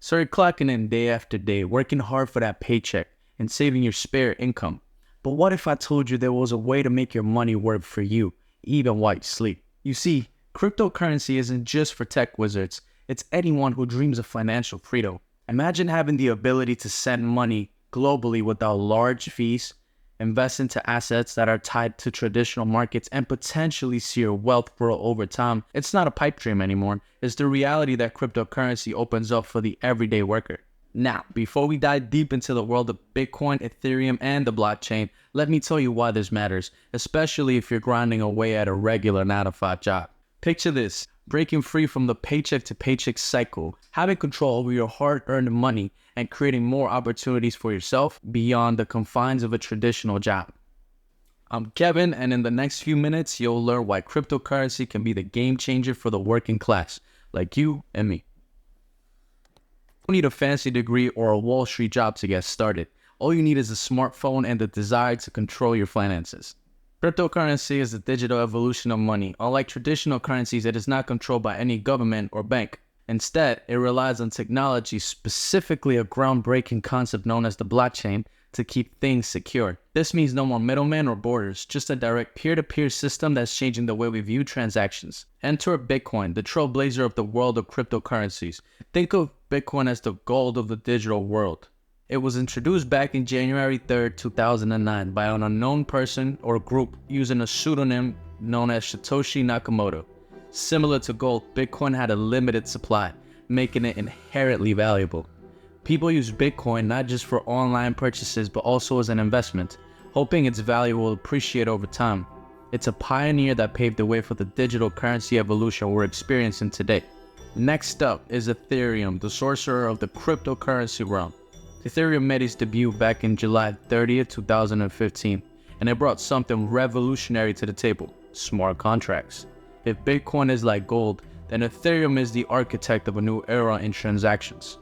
So you're clocking in day after day, working hard for that paycheck and saving your spare income. But what if I told you there was a way to make your money work for you, even while you sleep? You see, cryptocurrency isn't just for tech wizards, it's anyone who dreams of financial freedom. Imagine having the ability to send money globally without large fees, invest into assets that are tied to traditional markets, and potentially see your wealth grow over time. It's not a pipe dream anymore. It's the reality that cryptocurrency opens up for the everyday worker. Now, before we dive deep into the world of Bitcoin, Ethereum, and the blockchain, let me tell you why this matters, especially if you're grinding away at a regular 9-to-5 job. Picture this, breaking free from the paycheck to paycheck cycle, having control over your hard-earned money, and creating more opportunities for yourself beyond the confines of a traditional job. I'm Kevin, and in the next few minutes, you'll learn why cryptocurrency can be the game changer for the working class, like you and me. You don't need a fancy degree or a Wall Street job to get started. All you need is a smartphone and the desire to control your finances. Cryptocurrency is the digital evolution of money. Unlike traditional currencies, it is not controlled by any government or bank. Instead, it relies on technology, specifically a groundbreaking concept known as the blockchain, to keep things secure. This means no more middlemen or borders, just a direct peer-to-peer system that's changing the way we view transactions. Enter Bitcoin, the trailblazer of the world of cryptocurrencies. Think of Bitcoin as the gold of the digital world. It was introduced back in January 3rd, 2009 by an unknown person or group using a pseudonym known as Satoshi Nakamoto. Similar to gold, Bitcoin had a limited supply, making it inherently valuable. People use Bitcoin not just for online purchases but also as an investment, hoping its value will appreciate over time. It's a pioneer that paved the way for the digital currency evolution we're experiencing today. Next up is Ethereum, the sorcerer of the cryptocurrency realm. Ethereum made its debut back in July 30th, 2015, and it brought something revolutionary to the table: smart contracts. If Bitcoin is like gold, then Ethereum is the architect of a new era in transactions.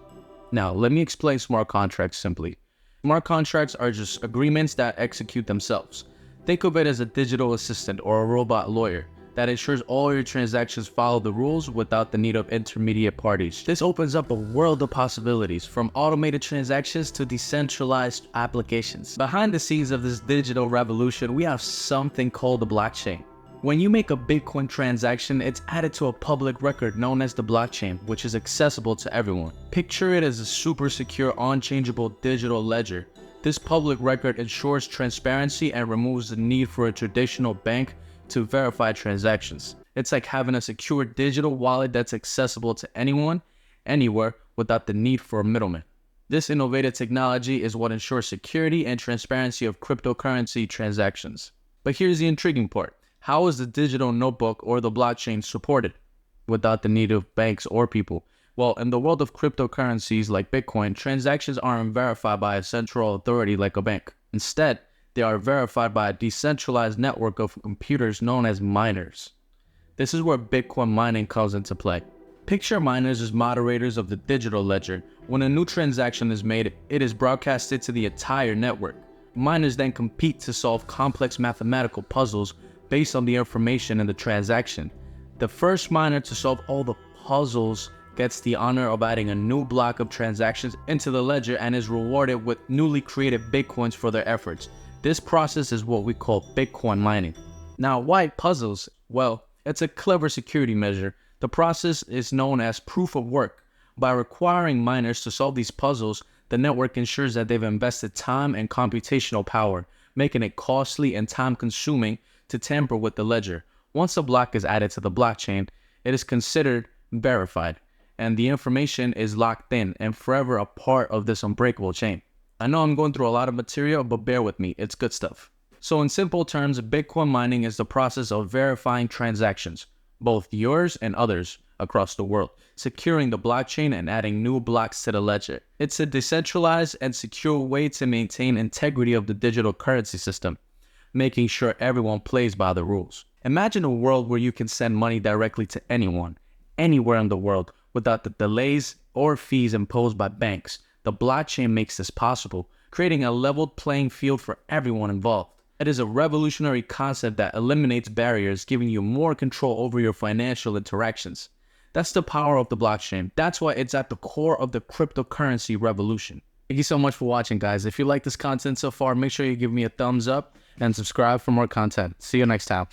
Now, let me explain smart contracts simply. Smart contracts are just agreements that execute themselves. Think of it as a digital assistant or a robot lawyer that ensures all your transactions follow the rules without the need of intermediate parties. This opens up a world of possibilities, from automated transactions to decentralized applications. Behind the scenes of this digital revolution, we have something called the blockchain. When you make a Bitcoin transaction, it's added to a public record known as the blockchain, which is accessible to everyone. Picture it as a super secure, unchangeable digital ledger. This public record ensures transparency and removes the need for a traditional bank to verify transactions. It's like having a secure digital wallet that's accessible to anyone, anywhere, without the need for a middleman. This innovative technology is what ensures security and transparency of cryptocurrency transactions. But here's the intriguing part. How is the digital notebook or the blockchain supported without the need of banks or people? Well, in the world of cryptocurrencies like Bitcoin, transactions aren't verified by a central authority like a bank. Instead, they are verified by a decentralized network of computers known as miners. This is where Bitcoin mining comes into play. Picture miners as moderators of the digital ledger. When a new transaction is made, it is broadcasted to the entire network. Miners then compete to solve complex mathematical puzzles based on the information in the transaction. The first miner to solve all the puzzles gets the honor of adding a new block of transactions into the ledger and is rewarded with newly created Bitcoins for their efforts. This process is what we call Bitcoin mining. Now, why puzzles? Well, it's a clever security measure. The process is known as proof of work. By requiring miners to solve these puzzles, the network ensures that they've invested time and computational power, making it costly and time-consuming to tamper with the ledger. Once a block is added to the blockchain, it is considered verified, and the information is locked in and forever a part of this unbreakable chain. I know I'm going through a lot of material, but bear with me, it's good stuff. So in simple terms, Bitcoin mining is the process of verifying transactions, both yours and others across the world, securing the blockchain and adding new blocks to the ledger. It's a decentralized and secure way to maintain integrity of the digital currency system, making sure everyone plays by the rules. Imagine a world where you can send money directly to anyone, anywhere in the world, without the delays or fees imposed by banks. The blockchain makes this possible, creating a leveled playing field for everyone involved. It is a revolutionary concept that eliminates barriers, giving you more control over your financial interactions. That's the power of the blockchain. That's why it's at the core of the cryptocurrency revolution. Thank you so much for watching, guys. If you like this content so far, make sure you give me a thumbs up and subscribe for more content. See you next time.